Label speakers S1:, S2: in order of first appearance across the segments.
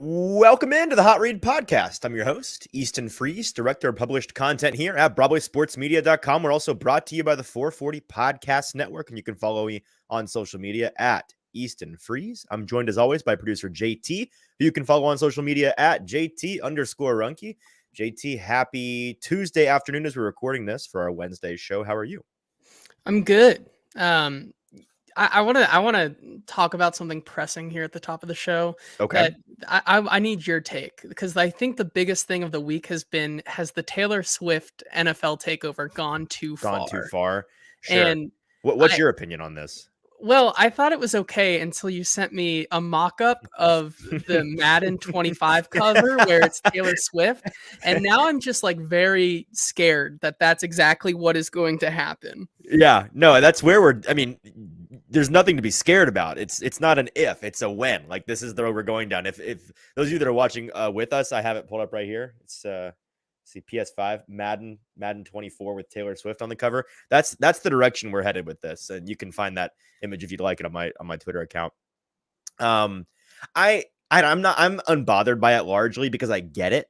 S1: Welcome into the Hot Read Podcast. I'm your host, Easton Freeze, Director of Published Content here at BroadwaySportsMedia.com. We're also brought to you by the 440 Podcast Network, and you can follow me on social media at Easton Freeze. I'm joined as always by producer JT, who you can follow on social media at JT_Runke. JT, happy Tuesday afternoon as we're recording this for our Wednesday show. How are you?
S2: I'm good. I want to talk about something pressing here at the top of the show.
S1: Okay.
S2: That I need your take, because I think the biggest thing of the week has the Taylor Swift NFL takeover gone too far?
S1: Gone too far? Sure.
S2: And
S1: What's your opinion on this?
S2: Well, I thought it was okay until you sent me a mock-up of the Madden 25 cover where it's Taylor Swift, and now I'm just like very scared that that's exactly what is going to happen.
S1: Yeah, no, that's where there's nothing to be scared about. It's not an if, it's a when. Like, this is the road we're going down. If those of you that are watching with us, I have it pulled up right here. It's see PS5 Madden 24 with Taylor Swift on the cover. That's the direction we're headed with this, and you can find that image if you'd like it on my Twitter account. I'm unbothered by it largely because I get it.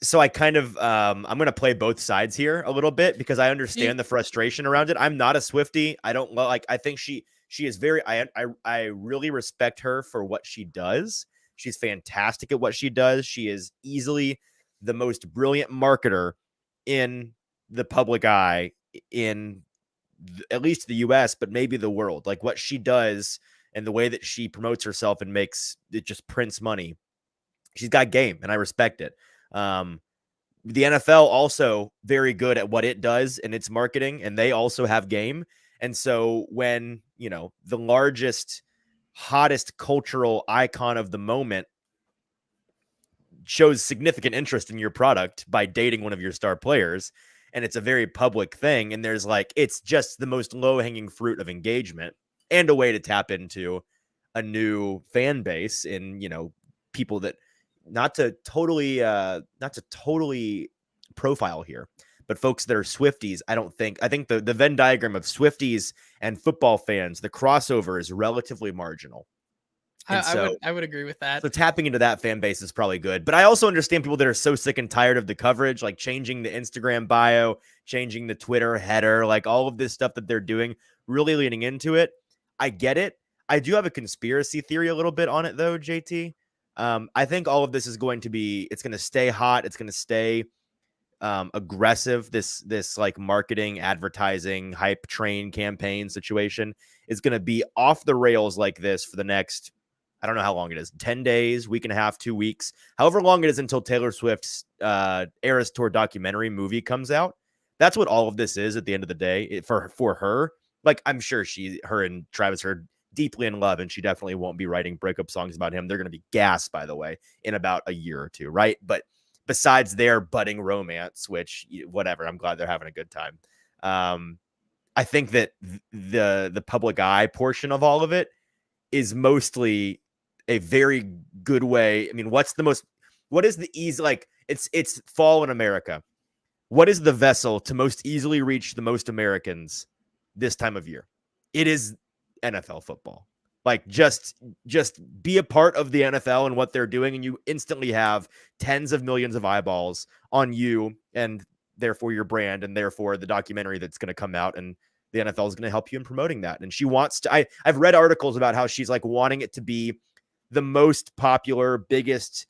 S1: So I kind of I'm going to play both sides here a little bit because I understand the frustration around it. I'm not a Swiftie. I don't like, I think she is very, I really respect her for what she does. She's fantastic at what she does. She is easily the most brilliant marketer in the public eye in at least the US, but maybe the world. Like, what she does and the way that she promotes herself and makes it just prints money. She's got game and I respect it. The NFL also very good at what it does in its marketing, and they also have game. And so when, the largest, hottest cultural icon of the moment shows significant interest in your product by dating one of your star players, and it's a very public thing, and there's it's just the most low-hanging fruit of engagement and a way to tap into a new fan base in, people that not to totally profile here, but folks that are Swifties, I think the Venn diagram of Swifties and football fans, the crossover is relatively marginal.
S2: I would agree with that.
S1: So tapping into that fan base is probably good. But I also understand people that are so sick and tired of the coverage, like changing the Instagram bio, changing the Twitter header, like all of this stuff that they're doing, really leaning into it. I get it. I do have a conspiracy theory a little bit on it, though, JT. I think all of this is going to stay hot. It's going to stay aggressive. This like marketing, advertising, hype train campaign situation is going to be off the rails like this for the next, I don't know how long it is, 10 days, week and a half, 2 weeks, however long it is until Taylor Swift's Eras Tour documentary movie comes out. That's what all of this is at the end of the day for her. Like, I'm sure her and Travis are deeply in love, and she definitely won't be writing breakup songs about him. They're going to be gassed, by the way, in about a year or two, right? But besides their budding romance, which, whatever, I'm glad they're having a good time. I think that the public eye portion of all of it is mostly a very good way. I mean, what is the easy, like, it's fall in America. What is the vessel to most easily reach the most Americans this time of year? It is NFL football. Like, just be a part of the NFL and what they're doing, and you instantly have tens of millions of eyeballs on you, and therefore your brand, and therefore the documentary that's going to come out, and the NFL is going to help you in promoting that. And she wants to, I've read articles about how she's like wanting it to be the most popular, biggest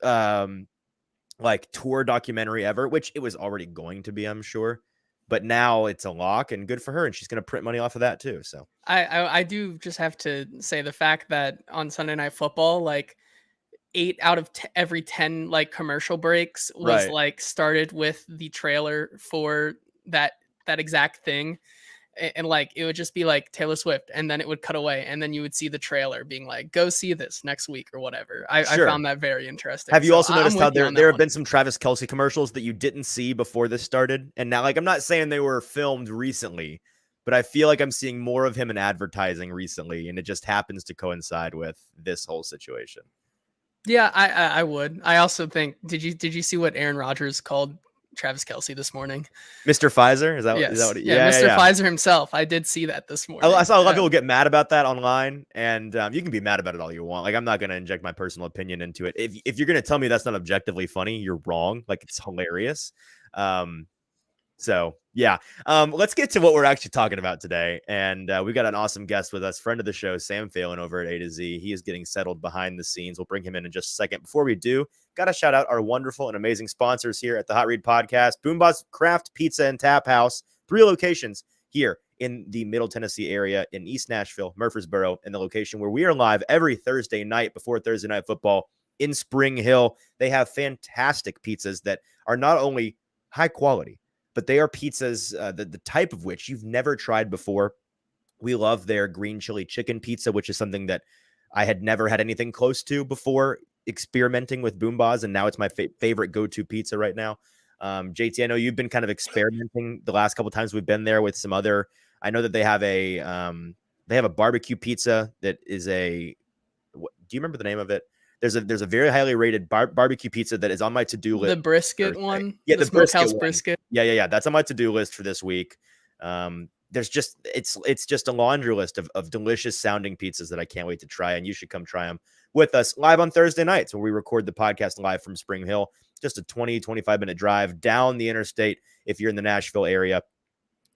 S1: like tour documentary ever, which it was already going to be, I'm sure. But now it's a lock, and good for her. And she's going to print money off of that too. So
S2: I do just have to say the fact that on Sunday Night Football, like 8 out of every 10 like commercial breaks was
S1: right.
S2: like started with the trailer for that exact thing. And like it would just be like Taylor Swift, and then it would cut away, and then you would see the trailer being like, go see this next week or whatever. I found that very interesting.
S1: Have you also noticed how there have been some Travis Kelce commercials that you didn't see before this started? And now, like, I'm not saying they were filmed recently, but I feel like I'm seeing more of him in advertising recently, and it just happens to coincide with this whole situation.
S2: Yeah, I would. I also think, did you see what Aaron Rodgers called Travis Kelce this morning.
S1: Mr. Pfizer? Is that
S2: Yes.
S1: what?
S2: Yeah, Mr. Pfizer himself. I did see that this morning.
S1: I saw a lot of people get mad about that online, and you can be mad about it all you want. Like, I'm not going to inject my personal opinion into it. If you're going to tell me that's not objectively funny, you're wrong. Like, it's hilarious. So yeah, let's get to what we're actually talking about today. And we've got an awesome guest with us, friend of the show, Sam Phalen over at AtoZ. He is getting settled behind the scenes. We'll bring him in just a second. Before we do, got to shout out our wonderful and amazing sponsors here at the Hot Read Podcast, Boomboss Craft Pizza and Tap House, 3 locations here in the Middle Tennessee area in East Nashville, Murfreesboro, and the location where we are live every Thursday night before Thursday Night Football in Spring Hill. They have fantastic pizzas that are not only high quality, but they are pizzas, the type of which you've never tried before. We love their green chili chicken pizza, which is something that I had never had anything close to before experimenting with Boomboss, and now it's my favorite go-to pizza right now. JT, I know you've been kind of experimenting the last couple of times we've been there with some other. I know that they have a barbecue pizza that is do you remember the name of it? There's a very highly rated barbecue pizza that is on my to-do list.
S2: The brisket one?
S1: Yeah,
S2: the smokehouse brisket.
S1: Yeah. That's on my to-do list for this week. There's just it's just a laundry list of delicious sounding pizzas that I can't wait to try, and you should come try them with us live on Thursday nights where we record the podcast live from Spring Hill. Just a 20-25 minute drive down the interstate if you're in the Nashville area.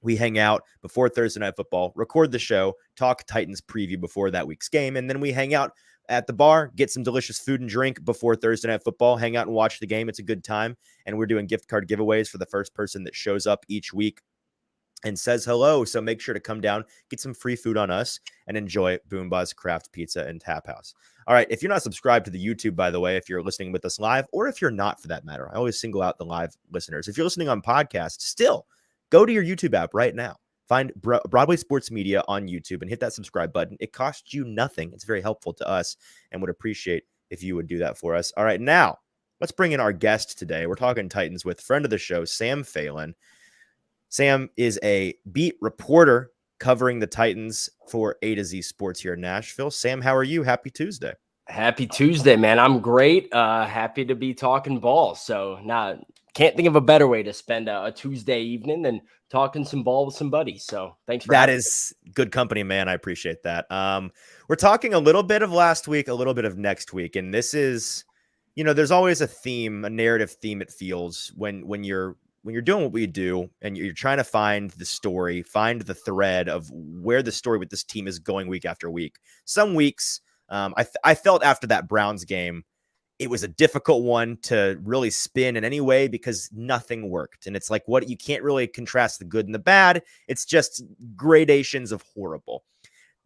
S1: We hang out before Thursday Night Football, record the show, talk Titans preview before that week's game, and then we hang out at the bar, get some delicious food and drink before Thursday Night Football, hang out and watch the game. It's a good time. And we're doing gift card giveaways for the first person that shows up each week and says hello. So make sure to come down, get some free food on us, and enjoy Boomboss Craft Pizza and Tap House. All right. If you're not subscribed to the YouTube, by the way, if you're listening with us live, or if you're not for that matter, I always single out the live listeners. If you're listening on podcast, still go to your YouTube app right now. Find Broadway Sports Media on YouTube and hit that subscribe button. It costs you nothing. It's very helpful to us and would appreciate if you would do that for us. All right, now let's bring in our guest today. We're talking Titans with friend of the show, Sam Phalen. Sam is a beat reporter covering the Titans for AtoZ Sports here in Nashville. Sam, how are you? Happy Tuesday.
S3: Happy Tuesday, man. I'm great. Happy to be talking ball. So can't think of a better way to spend a Tuesday evening than talking some ball with some buddies. So thanks for
S1: that. Is good company, man. I appreciate that. We're talking a little bit of last week, a little bit of next week. And this is, there's always a theme, a narrative theme, it feels when you're doing what we do and you're trying to find the story, find the thread of where the story with this team is going week after week. Some weeks, I felt after that Browns game, it was a difficult one to really spin in any way because nothing worked. And it's like, you can't really contrast the good and the bad. It's just gradations of horrible.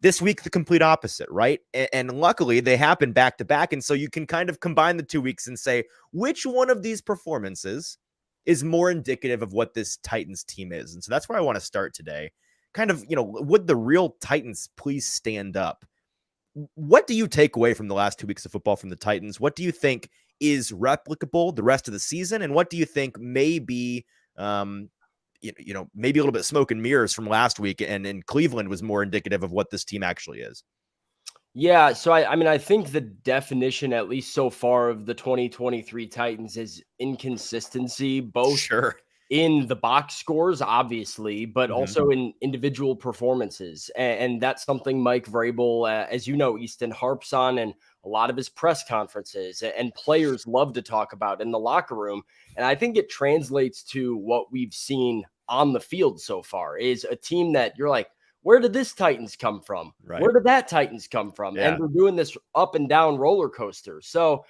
S1: This week, the complete opposite, right? And luckily they happen back to back. And so you can kind of combine the 2 weeks and say, which one of these performances is more indicative of what this Titans team is? And so that's where I want to start today. Kind of, would the real Titans please stand up? What do you take away from the last 2 weeks of football from the Titans? What do you think is replicable the rest of the season? And what do you think may be, maybe a little bit smoke and mirrors from last week and in Cleveland was more indicative of what this team actually is?
S3: Yeah. So, I think the definition, at least so far, of the 2023 Titans is inconsistency, both in the box scores, obviously, but also in individual performances. And that's something Mike Vrabel, as you know, Easton, harps on in a lot of his press conferences, and players love to talk about in the locker room. And I think it translates to what we've seen on the field so far, is a team that you're like, where did this Titans come from? Right. Where did that Titans come from? Yeah. And we're doing this up and down roller coaster. So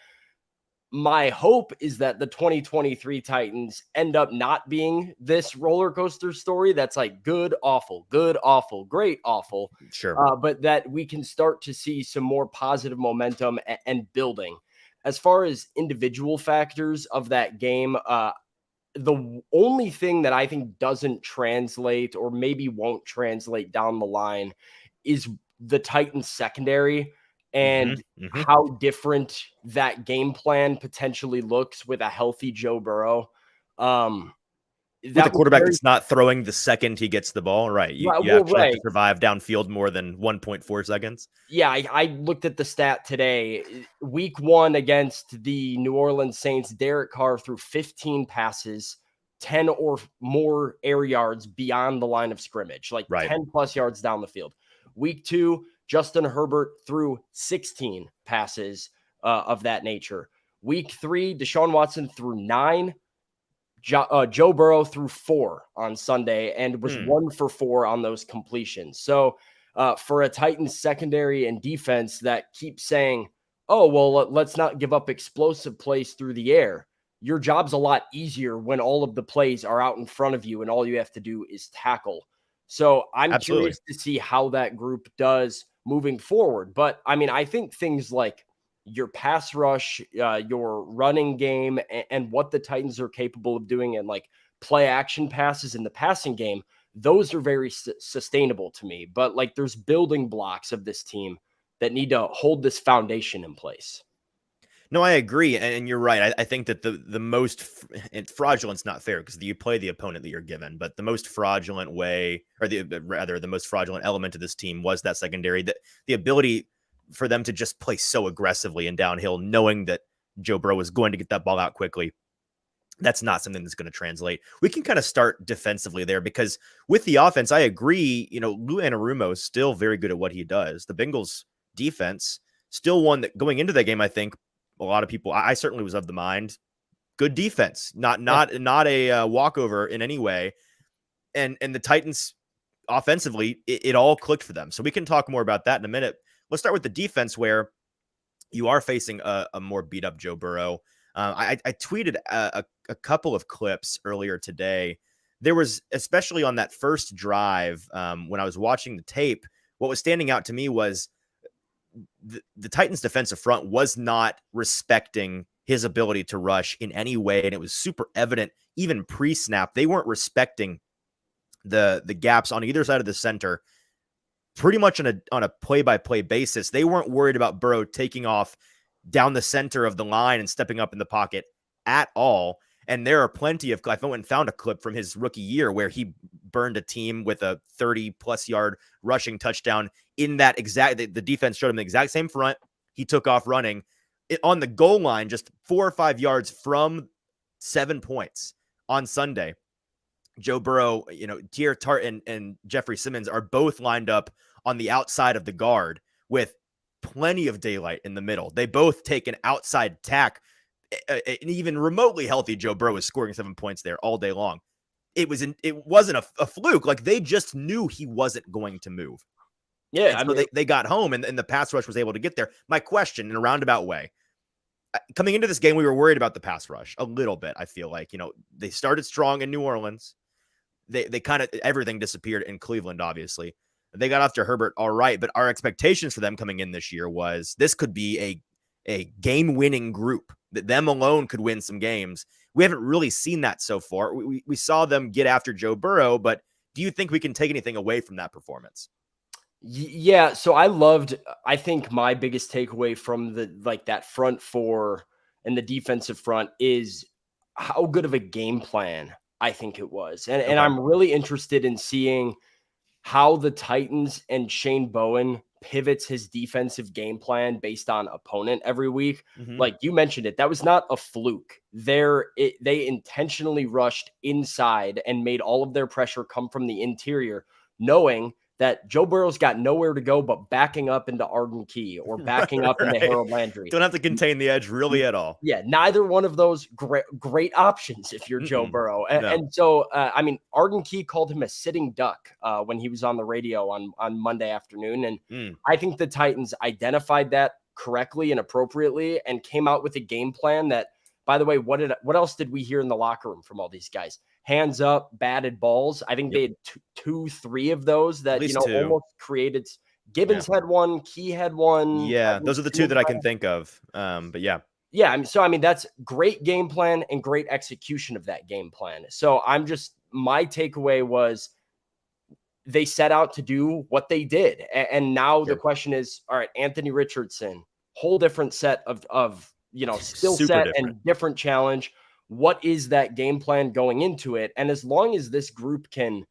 S3: my hope is that the 2023 Titans end up not being this roller coaster story that's like good, awful, great, awful.
S1: Sure.
S3: But that we can start to see some more positive momentum and building. As far as individual factors of that game, the only thing that I think doesn't translate or maybe won't translate down the line is the Titans secondary. And how different that game plan potentially looks with a healthy Joe Burrow.
S1: With a quarterback that's not throwing the second he gets the ball, right? You actually have to survive downfield more than 1.4 seconds.
S3: Yeah, I looked at the stat today. Week 1 against the New Orleans Saints, Derek Carr threw 15 passes 10 or more air yards beyond the line of scrimmage, like 10 plus yards down the field. Week 2, Justin Herbert threw 16 passes of that nature. Week 3, Deshaun Watson threw 9. Joe Burrow threw 4 on Sunday and was 1 for 4 on those completions. So for a Titans secondary and defense that keeps saying, oh, well, let's not give up explosive plays through the air. Your job's a lot easier when all of the plays are out in front of you and all you have to do is tackle. So I'm curious to see how that group does moving forward. But I mean, I think things like your pass rush, your running game, and what the Titans are capable of doing, and like play action passes in the passing game, those are very sustainable to me. But like there's building blocks of this team that need to hold this foundation in place.
S1: No, I agree. And you're right. I think that the most fraudulent's not fair because you play the opponent that you're given, but the most fraudulent way, or the most fraudulent element of this team was that secondary, that the ability for them to just play so aggressively and downhill, knowing that Joe Burrow was going to get that ball out quickly. That's not something that's going to translate. We can kind of start defensively there because with the offense, I agree, Lou Anarumo is still very good at what he does. The Bengals defense, still one that going into that game, I think a lot of people, I certainly was of the mind, good defense, not a walkover in any way. And the Titans offensively, it all clicked for them. So we can talk more about that in a minute. Let's start with the defense where you are facing a more beat up Joe Burrow. I tweeted a couple of clips earlier today. There was, especially on that first drive, when I was watching the tape, what was standing out to me was the Titans defensive front was not respecting his ability to rush in any way. And it was super evident, even pre-snap, they weren't respecting the gaps on either side of the center pretty much on a play-by-play basis. They weren't worried about Burrow taking off down the center of the line and stepping up in the pocket at all. And there are plenty of, I went and found a clip from his rookie year where he burned a team with a 30-plus yard rushing touchdown in that the defense showed him the exact same front. He took off running on the goal line, just 4 or 5 yards from 7 points on Sunday. Joe Burrow, Tier Tart and Jeffrey Simmons are both lined up on the outside of the guard with plenty of daylight in the middle. They both take an outside tack. An even remotely healthy Joe Burrow was scoring 7 points there all day long. It wasn't a fluke. Like they just knew he wasn't going to move. Yeah, so they got home and the pass rush was able to get there. My question in a roundabout way, coming into this game, we were worried about the pass rush a little bit. I feel like, they started strong in New Orleans. They kind of, everything disappeared in Cleveland, obviously. They got after Herbert all right, but our expectations for them coming in this year was this could be a game-winning group, that them alone could win some games. We haven't really seen that so far. We saw them get after Joe Burrow, but do you think we can take anything away from that performance?
S3: Yeah, so I think my biggest takeaway from that front four and the defensive front is how good of a game plan I think it was. And I'm really interested in seeing how the Titans and Shane Bowen pivots his defensive game plan based on opponent every week. Mm-hmm. Like you mentioned it, that was not a fluke. They intentionally rushed inside and made all of their pressure come from the interior, knowing that Joe Burrow's got nowhere to go but backing up into Arden Key or backing up into Harold Landry.
S1: Don't have to contain the edge really at all.
S3: Yeah, neither one of those great options if you're Joe Burrow. And so, Arden Key called him a sitting duck when he was on the radio on Monday afternoon. And I think the Titans identified that correctly and appropriately and came out with a game plan that, by the way, what else did we hear in the locker room from all these guys? Hands up, batted balls. I think they had 2-3 of those that, almost created. Gibbons had one, Key had one.
S1: Yeah, those are the two that I can think of. But yeah.
S3: Yeah, that's great game plan and great execution of that game plan. So my takeaway was they set out to do what they did. And now the question is, all right, Anthony Richardson, whole different set of skill set and different challenge. What is that game plan going into it? And as long as this group can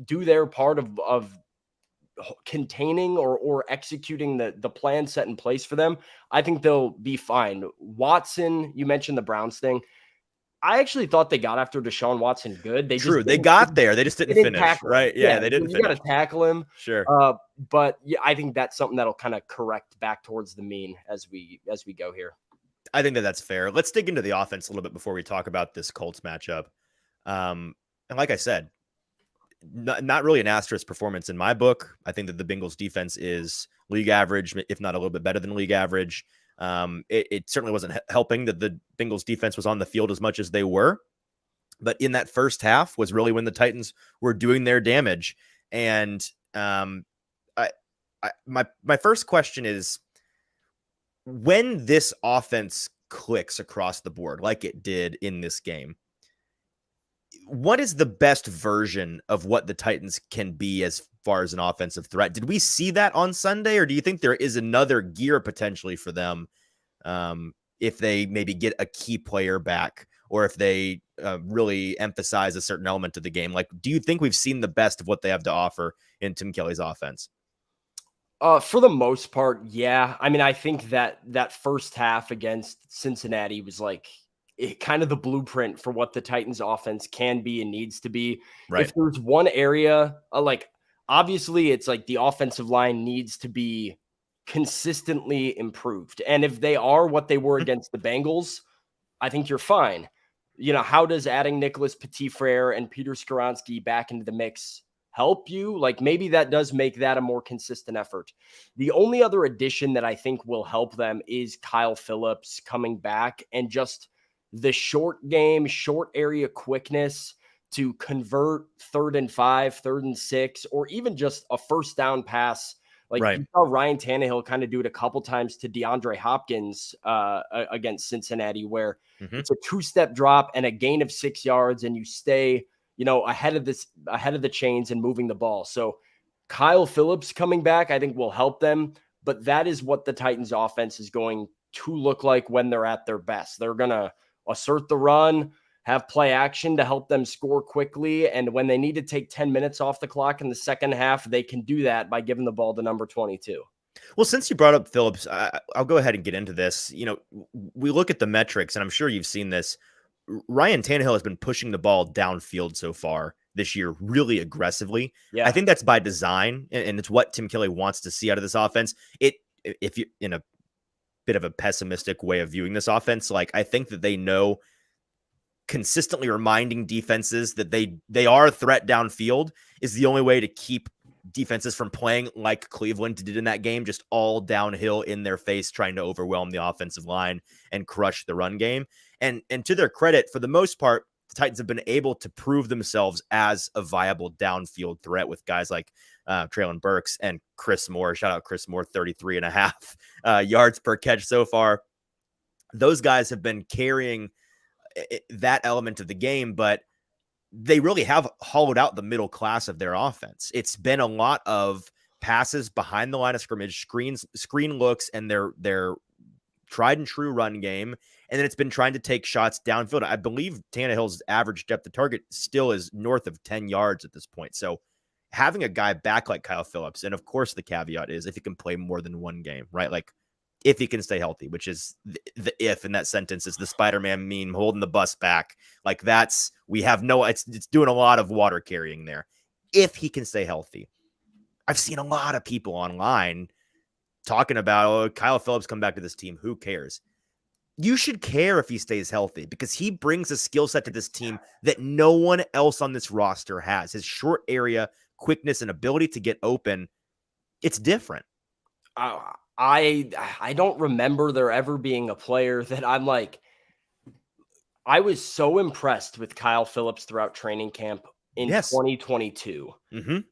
S3: do their part of containing or executing the plan set in place for them, I think they'll be fine. Watson, you mentioned the Browns thing. I actually thought they got after Deshaun Watson good.
S1: They got there. They just didn't finish,
S3: tackle
S1: right?
S3: him.
S1: Yeah, they didn't
S3: You got to tackle him.
S1: Sure.
S3: But yeah, I think that's something that'll kind of correct back towards the mean as we go here.
S1: I think that's fair. Let's dig into the offense a little bit before we talk about this Colts matchup. And like I said, not really an asterisk performance in my book. I think that the Bengals defense is league average, if not a little bit better than league average. It certainly wasn't helping that the Bengals defense was on the field as much as they were. But in that first half was really when the Titans were doing their damage. And my first question is, when this offense clicks across the board like it did in this game, what is the best version of what the Titans can be as far as an offensive threat? Did we see that on Sunday, or do you think there is another gear potentially for them if they maybe get a key player back, or if they really emphasize a certain element of the game? Like, do you think we've seen the best of what they have to offer in Tim Kelly's offense?
S3: For the most part, yeah. I mean, I think that first half against Cincinnati was like kind of the blueprint for what the Titans offense can be and needs to be.
S1: Right.
S3: If there's one area, like obviously it's like the offensive line needs to be consistently improved. And if they are what they were against the Bengals, I think you're fine. You know, how does adding Nicholas Petit-Frere and Peter Skoronski back into the mix help you? Like, maybe that does make that a more consistent effort. The only other addition that I think will help them is Kyle Phillips coming back, and just the short game, short area quickness to convert 3rd and 5, 3rd and 6, or even just a first down pass. Like You saw Ryan Tannehill kind of do it a couple times to DeAndre Hopkins against Cincinnati, where it's a 2-step drop and a gain of 6 yards, and you stay, ahead of the chains and moving the ball. So Kyle Phillips coming back, I think, will help them. But that is what the Titans offense is going to look like when they're at their best. They're going to assert the run, have play action to help them score quickly. And when they need to take 10 minutes off the clock in the second half, they can do that by giving the ball to number 22.
S1: Well, since you brought up Phillips, I'll go ahead and get into this. We look at the metrics, and I'm sure you've seen this. Ryan Tannehill has been pushing the ball downfield so far this year really aggressively. Yeah. I think that's by design, and it's what Tim Kelly wants to see out of this offense. If you in a bit of a pessimistic way of viewing this offense, like, I think that they know consistently reminding defenses that they are a threat downfield is the only way to keep defenses from playing like Cleveland did in that game, just all downhill in their face, trying to overwhelm the offensive line and crush the run game. And to their credit, for the most part, the Titans have been able to prove themselves as a viable downfield threat with guys like Traylon Burks and Chris Moore. Shout out Chris Moore, 33.5 yards per catch so far. Those guys have been carrying that element of the game, but they really have hollowed out the middle class of their offense. It's been a lot of passes behind the line of scrimmage, screen looks, and their tried and true run game. And then it's been trying to take shots downfield. I believe Tannehill's average depth of target still is north of 10 yards at this point. So having a guy back like Kyle Phillips, and of course the caveat is if he can play more than one game, right? Like, if he can stay healthy, which is the if in that sentence is the Spider-Man meme holding the bus back. Like, it's doing a lot of water carrying there. If he can stay healthy. I've seen a lot of people online talking about, Kyle Phillips come back to this team. Who cares? You should care if he stays healthy, because he brings a skill set to this team that no one else on this roster has. His short area quickness and ability to get open. It's different.
S3: I don't remember there ever being a player that I'm like, I was so impressed with Kyle Phillips throughout training camp in 2022.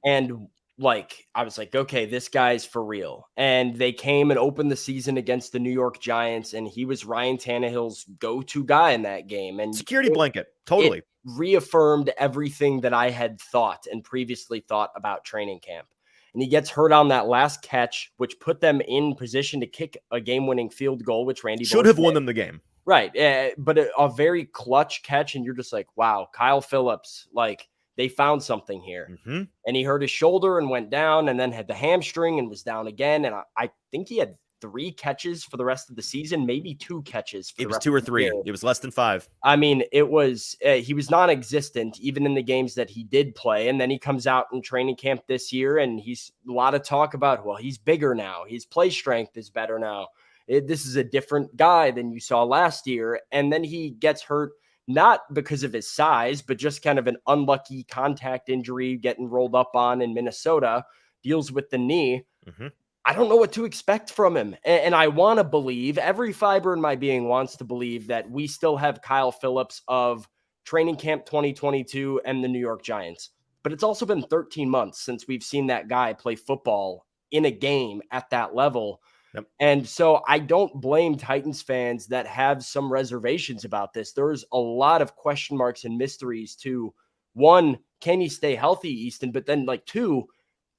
S3: And like, I was like, okay, this guy's for real. And they came and opened the season against the New York Giants, and he was Ryan Tannehill's go-to guy in that game. And
S1: security blanket, totally.
S3: It reaffirmed everything that I had thought and previously thought about training camp. And he gets hurt on that last catch, which put them in position to kick a game-winning field goal, which Randy
S1: should have won them the game.
S3: Right. But a very clutch catch, and you're just like, wow, Kyle Phillips, like, they found something here. And he hurt his shoulder and went down, and then had the hamstring and was down again. And I think he had 3 catches for the rest of the season, maybe 2 catches.
S1: It was 2 or 3. It was less than 5.
S3: I mean, it was he was non-existent even in the games that he did play. And then he comes out in training camp this year, and he's a lot of talk about, well, he's bigger now. His play strength is better now. This is a different guy than you saw last year. And then he gets hurt, not because of his size, but just kind of an unlucky contact injury getting rolled up on in Minnesota, deals with the knee.
S1: Mm-hmm.
S3: I don't know what to expect from him. And I want to believe, every fiber in my being wants to believe, that we still have Kyle Phillips of training camp 2022 and the New York Giants. But it's also been 13 months since we've seen that guy play football in a game at that level.
S1: Yep. And
S3: so I don't blame Titans fans that have some reservations about this. There's a lot of question marks and mysteries to, one, can he stay healthy, Easton? But then, like, 2,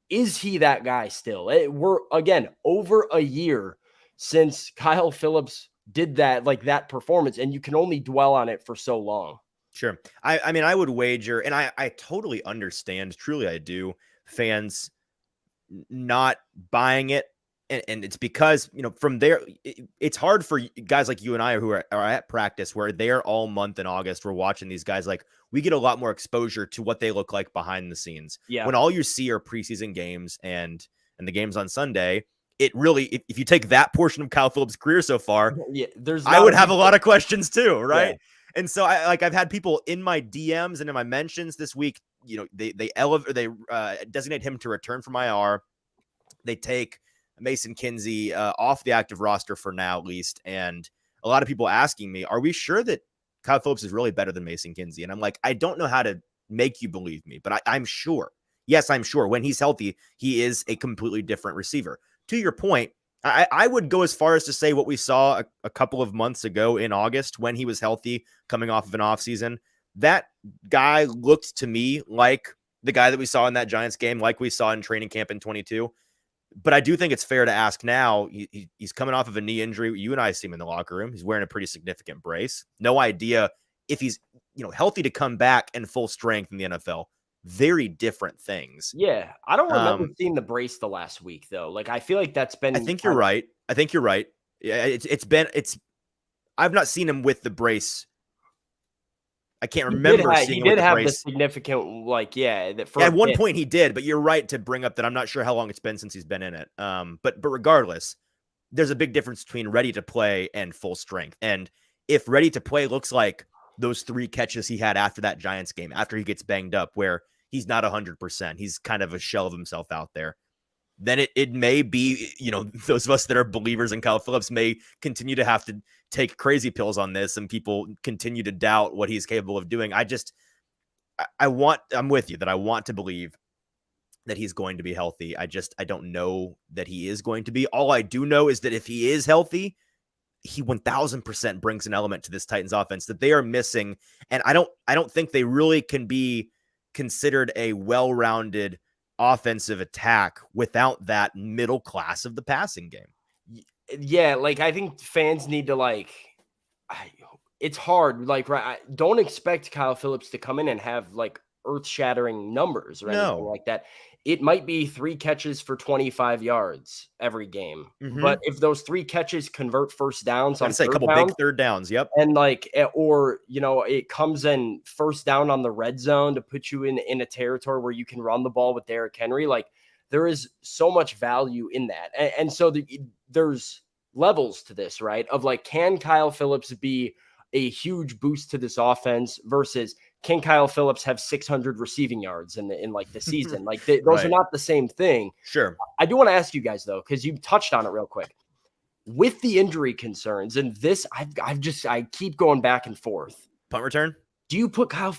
S3: is he that guy still? We're, again, over a year since Kyle Phillips did that performance, and you can only dwell on it for so long.
S1: Sure. I mean, I would wager, and I totally understand, truly I do, fans not buying it. And it's because, from there, it's hard for guys like you and I who are at practice, where they're all month in August. We're watching these guys, like, we get a lot more exposure to what they look like behind the scenes.
S3: Yeah.
S1: When all you see are preseason games and the games on Sunday, it really, if you take that portion of Kyle Phillips' career so far, I would have a lot of questions too, right? Yeah. And so I've had people in my DMs and in my mentions this week, they designate him to return from IR. They take Mason Kinsey off the active roster for now, at least. And a lot of people asking me, are we sure that Kyle Phillips is really better than Mason Kinsey? And I'm like, I don't know how to make you believe me, but I'm sure. Yes, I'm sure when he's healthy, he is a completely different receiver. To your point, I would go as far as to say what we saw a couple of months ago in August when he was healthy, coming off of an offseason. That guy looked to me like the guy that we saw in that Giants game, like we saw in training camp in 22. But I do think it's fair to ask now. He's coming off of a knee injury. You and I see him in the locker room. He's wearing a pretty significant brace. No idea if he's healthy to come back in full strength in the NFL. Very different things.
S3: Yeah, I don't remember seeing the brace the last week though. Like, I feel like that's been.
S1: I think you're right. Yeah, I've not seen him with the brace. I can't remember seeing
S3: he did have the significant,
S1: at one point he did, but you're right to bring up that I'm not sure how long it's been since he's been in it. But regardless, there's a big difference between ready to play and full strength. And if ready to play looks like those 3 catches he had after that Giants game, after he gets banged up, where he's not 100%, he's kind of a shell of himself out there, then it may be, those of us that are believers in Kyle Phillips may continue to have to take crazy pills on this, and people continue to doubt what he's capable of doing. I'm with you that I want to believe that he's going to be healthy. I don't know that he is going to be. All I do know is that if he is healthy, he 1000% brings an element to this Titans offense that they are missing. And I don't think they really can be considered a well-rounded offensive attack without that middle class of the passing game.
S3: Yeah, I think fans need to it's hard. Don't expect Kyle Phillips to come in and have earth-shattering numbers or anything like that. It might be 3 catches for 25 yards every game. Mm-hmm. But if those 3 catches convert first downs on
S1: a couple big third downs, yep.
S3: And it comes in first down on the red zone to put you in a territory where you can run the ball with Derrick Henry. There is so much value in that. And so there's levels to this, right? Of can Kyle Phillips be a huge boost to this offense versus can Kyle Phillips have 600 receiving yards in the season? Those
S1: right.
S3: are not the same thing.
S1: Sure.
S3: I do want to ask you guys though, because you touched on it real quick with the injury concerns, and this I keep going back and forth.
S1: Punt return.
S3: Do you put Kyle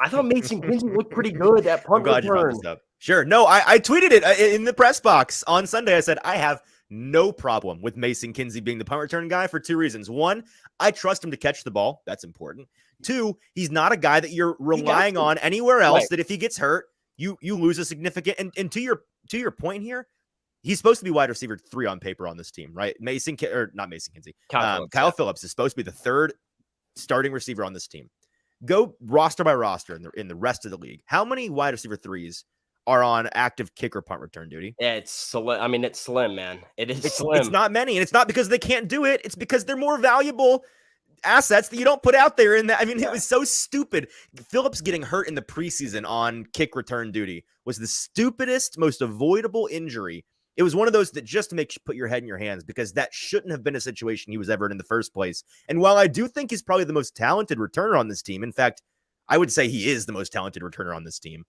S3: I thought Mason Kinsey looked pretty good at punt return.
S1: You brought this up. Sure. No, I tweeted it in the press box on Sunday. I said I have no problem with Mason Kinsey being the punt return guy for 2 reasons. 1, I trust him to catch the ball. That's important. 2, he's not a guy that you're relying on anywhere else, right, that if he gets hurt, you lose a significant. And to your point here, he's supposed to be wide receiver 3 on paper on this team, right? Not Mason Kinsey. Kyle Phillips is supposed to be the 3rd starting receiver on this team. Go roster by roster in the rest of the league. How many wide receiver 3s are on active kick or punt return duty.
S3: Yeah, it's slim. I mean, it's slim, man. It's slim.
S1: It's not many, and it's not because they can't do it. It's because they're more valuable assets that you don't put out there in that. I mean, It was so stupid. Phillips getting hurt in the preseason on kick return duty was the stupidest, most avoidable injury. It was one of those that just makes you put your head in your hands, because that shouldn't have been a situation he was ever in the first place. And while I do think he's probably the most talented returner on this team, in fact, I would say he is the most talented returner on this team,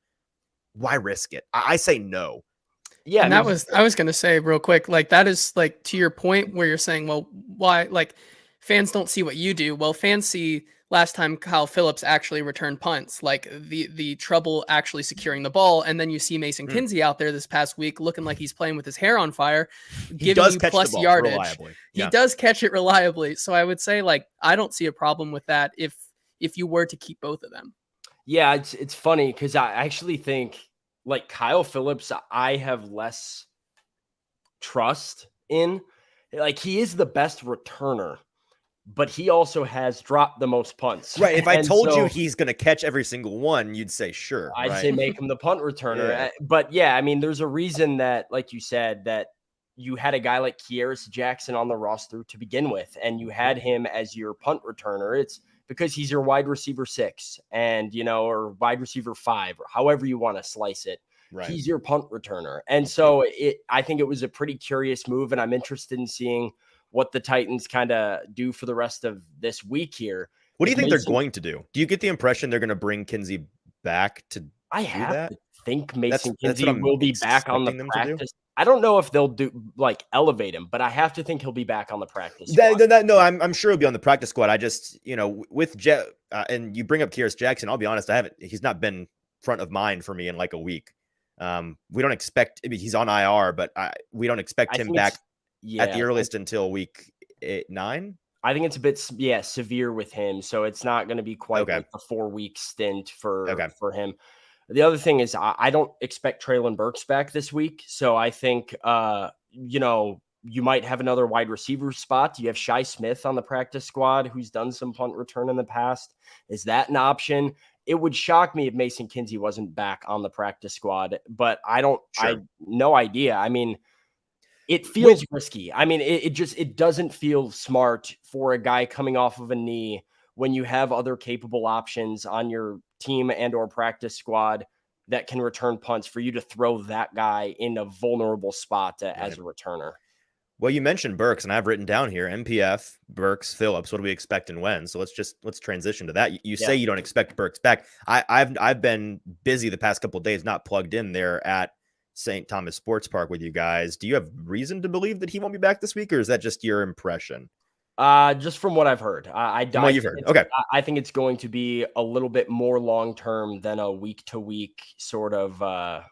S1: why risk it? I say no.
S2: Yeah. And I was going to say real quick, like, that is like, to your point where you're saying, well, why, like, fans don't see what you do. Well, fans see last time Kyle Phillips actually returned punts, like the trouble actually securing the ball. And then you see Mason Kinsey out there this past week looking like he's playing with his hair on fire, giving you plus yardage.
S1: Reliably.
S2: He does catch it reliably. So I would say, like, I don't see a problem with that if you were to keep both of them.
S3: Yeah, it's funny because I actually think, like, Kyle Phillips, I have less trust in. Like, he is the best returner, but he also has dropped the most punts.
S1: Right. If I told you he's going to catch every single one, you'd say, sure.
S3: I'd say make him the punt returner. But yeah, I mean, there's a reason that, like you said, that you had a guy like Kearis Jackson on the roster to begin with, and you had him as your punt returner. It's because he's your wide receiver 6 and, or wide receiver 5, or however you want to slice it. Right. He's your punt returner. And so I think it was a pretty curious move, and I'm interested in seeing what the Titans kind of do for the rest of this week here.
S1: What do you think they're going to do? Do you get the impression they're going to bring Kinsey back to
S3: I have to think Mason Kinsey will be back on the practice. I don't know if they'll elevate him, but I have to think he'll be back on the practice squad.
S1: No, I'm sure he'll be on the practice squad. I just, with and you bring up Kearis Jackson, I'll be honest, he's not been front of mind for me in like a week. We don't expect, he's on IR, but we don't expect him back at the earliest until week 9.
S3: I think it's a bit severe with him, so it's not going to be quite like a 4-week stint for him. The other thing is I don't expect Treylon Burks back this week, so I think you might have another wide receiver spot. You have Shi Smith on the practice squad, who's done some punt return in the past. Is that an option? It would shock me if Mason Kinsey wasn't back on the practice squad, but I no idea. I mean, it feels risky. I mean, it doesn't feel smart for a guy coming off of a knee when you have other capable options on your team and or practice squad that can return punts, for you to throw that guy in a vulnerable spot as a returner.
S1: Well, you mentioned Burks, and I've written down here MPF, Burks, Phillips. What do we expect and when? So let's transition to that. You say you don't expect Burks back. I've been busy the past couple of days, not plugged in there at St. Thomas Sports Park with you guys. Do you have reason to believe that he won't be back this week, or is that just your impression?
S3: Just from what I've heard.
S1: From what you've heard. Okay.
S3: I think it's going to be a little bit more long-term than a week-to-week sort of,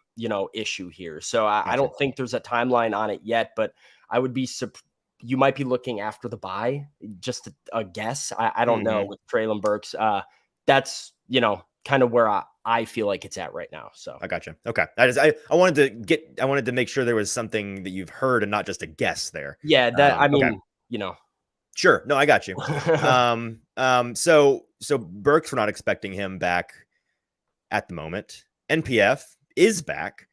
S3: issue here. So I don't think there's a timeline on it yet, but I would be you might be looking after the bye, just a guess. I don't know with Treylon Burks. That's, kind of where I feel like it's at right now. So
S1: I gotcha. Okay. I wanted to make sure there was something that you've heard and not just a guess there.
S3: Yeah.
S1: Sure. No, I got you. So Burks, we're not expecting him back at the moment. NPF is back.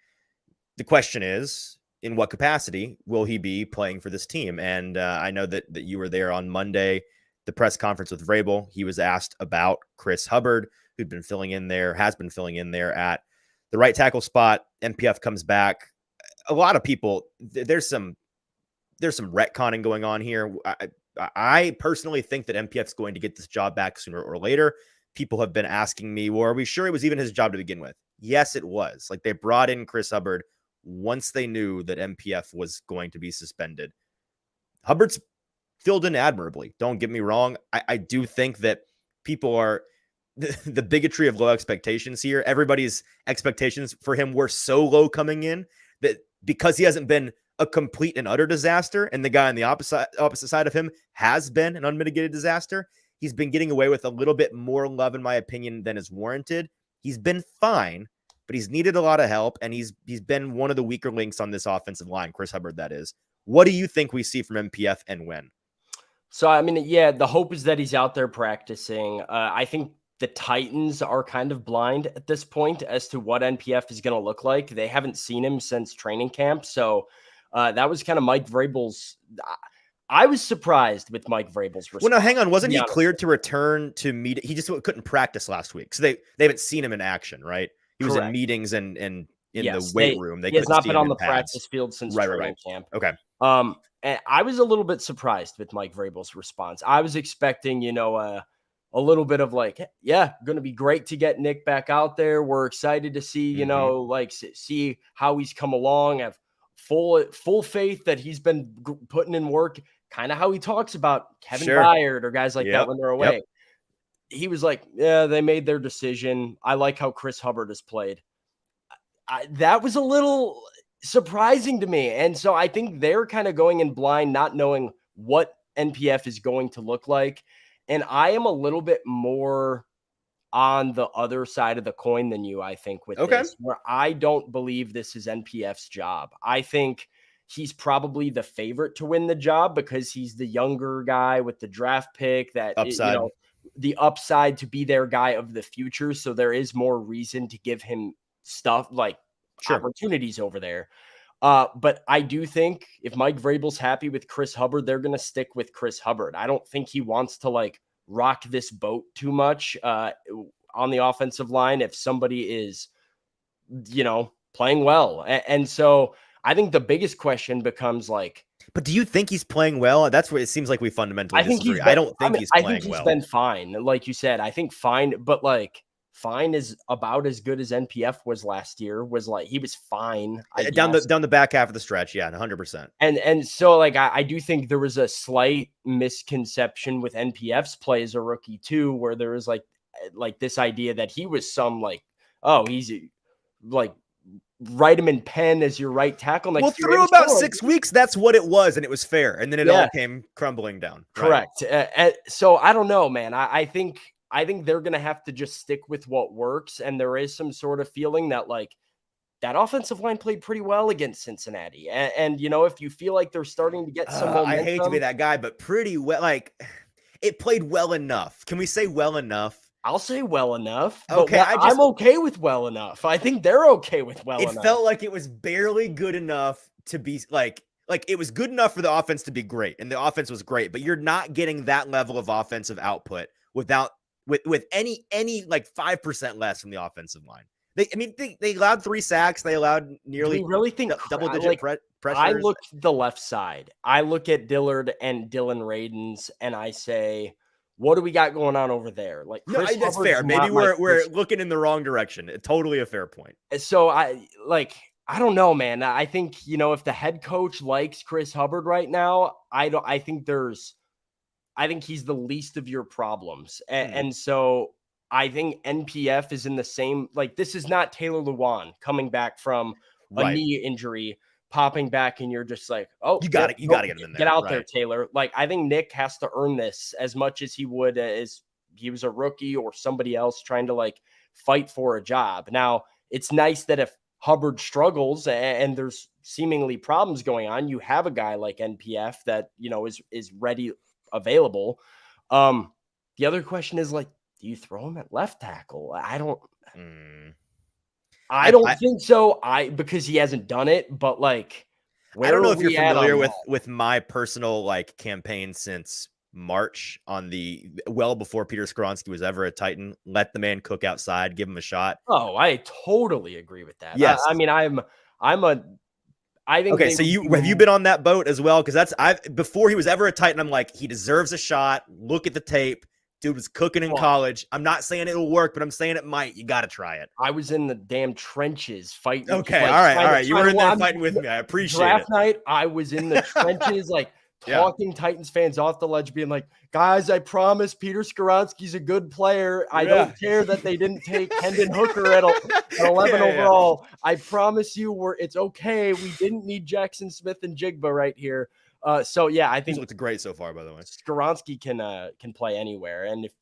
S1: The question is, in what capacity will he be playing for this team? And I know that you were there on Monday, the press conference with Vrabel. He was asked about Chris Hubbard, who's been filling in there at the right tackle spot. NPF comes back. A lot of people, there's some retconning going on here. I personally think that MPF is going to get this job back sooner or later. People have been asking me, well, are we sure it was even his job to begin with? Yes, it was. Like, they brought in Chris Hubbard once they knew that MPF was going to be suspended. Hubbard's filled in admirably. Don't get me wrong. I do think that people are the bigotry of low expectations here. Everybody's expectations for him were so low coming in that because he hasn't been a complete and utter disaster, and the guy on the opposite side of him has been an unmitigated disaster, he's been getting away with a little bit more love, in my opinion, than is warranted. He's been fine, but he's needed a lot of help, and he's been one of the weaker links on this offensive line, Chris Hubbard, that is. What do you think we see from MPF and when?
S3: So, I mean, the hope is that he's out there practicing. I think the Titans are kind of blind at this point as to what NPF is going to look like. They haven't seen him since training camp. So that was kind of Mike Vrabel's. I was surprised with Mike Vrabel's response.
S1: Well, no, hang on. Wasn't he cleared to return to meet? He just couldn't practice last week. So they haven't seen him in action, right? He was in meetings and in the weight room.
S3: He has not been on the practice field since training camp.
S1: Okay.
S3: And I was a little bit surprised with Mike Vrabel's response. I was expecting, a little bit of like, yeah, going to be great to get Nick back out there. We're excited to see, see how he's come along. Have full faith that he's been putting in work, kind of how he talks about Kevin Byard or guys like that when they're away. He was like, yeah, they made their decision. I like how Chris Hubbard has played. That was a little surprising to me. And so I think they're kind of going in blind, not knowing what NPF is going to look like. And I am a little bit more on the other side of the coin than you, I think, with this, where I don't believe this is NPF's job. I think he's probably the favorite to win the job because he's the younger guy with the draft pick, that
S1: upside.
S3: The upside to be their guy of the future. So there is more reason to give him stuff like opportunities over there. But I do think if Mike Vrabel's happy with Chris Hubbard, they're going to stick with Chris Hubbard. I don't think he wants to like rock this boat too much on the offensive line if somebody is, playing well. And so I think the biggest question becomes like,
S1: but do you think he's playing well? That's what it seems like we fundamentally disagree. I don't think he's playing well. I think
S3: he's been fine. Like you said, I think fine, but like fine is about as good as NPF was last year. Was like, he was fine.
S1: Down the back half of the stretch. Yeah, 100%.
S3: And so like, I do think there was a slight misconception with NPF's play as a rookie too, where there was like this idea that he was some like, oh, he's like, write him in pen as your right tackle.
S1: Well, through about 6 weeks, that's what it was, and it was fair. And then it all came crumbling down.
S3: Correct. Right? So I don't know, man. I think they're going to have to just stick with what works. And there is some sort of feeling that like that offensive line played pretty well against Cincinnati. And if you feel like they're starting to get some momentum.
S1: I hate to be that guy, but pretty well, like it played well enough. Can we say well enough?
S3: I'll say well enough.
S1: Okay,
S3: I'm okay with well enough. I think they're okay with well enough.
S1: It felt like it was barely good enough to be like it was good enough for the offense to be great, and the offense was great, but you're not getting that level of offensive output with any like 5% less from the offensive line. They allowed 3 sacks. They allowed nearly
S3: really think
S1: double-digit pressures.
S3: I look the left side. I look at Dillard and Dylan Radins, and I say, what do we got going on over there? Like,
S1: that's fair. Maybe we're looking in the wrong direction. Totally a fair point.
S3: So I don't know, man. I think, if the head coach likes Chris Hubbard right now, I think he's the least of your problems. And so I think NPF is in the same, like, this is not Taylor Lewan coming back from a knee injury, popping back, and you're just like, oh,
S1: you got to get him in there.
S3: Get out there, Taylor. Like, I think Nick has to earn this as much as he would as he was a rookie or somebody else trying to like fight for a job. Now, it's nice that if Hubbard struggles and there's seemingly problems going on, you have a guy like NPF that, is ready, available. The other question is like, do you throw him at left tackle? I don't think so. Because he hasn't done it, but like,
S1: I don't know if you're familiar with my personal like campaign since March on well before Peter Skoronski was ever a Titan. Let the man cook outside, give him a shot.
S3: Oh, I totally agree with that.
S1: Yes.
S3: I think
S1: okay. So have you been on that boat as well? Because before he was ever a Titan, I'm like, he deserves a shot. Look at the tape. Dude was cooking in college. I'm not saying it'll work, but I'm saying it might. You got to try it.
S3: I was in the damn trenches fighting.
S1: Okay, all right. You were in there fighting with me. I appreciate it.
S3: Draft night, I was in the trenches, like talking Titans fans off the ledge, being like, guys, I promise Peter Skoronski's a good player. I don't care that they didn't take Hendon Hooker at 11 overall. I promise you it's okay. We didn't need Jackson Smith and Jigba right here. I think
S1: it looks great so far, by the way.
S3: Skoronski can play anywhere. And if,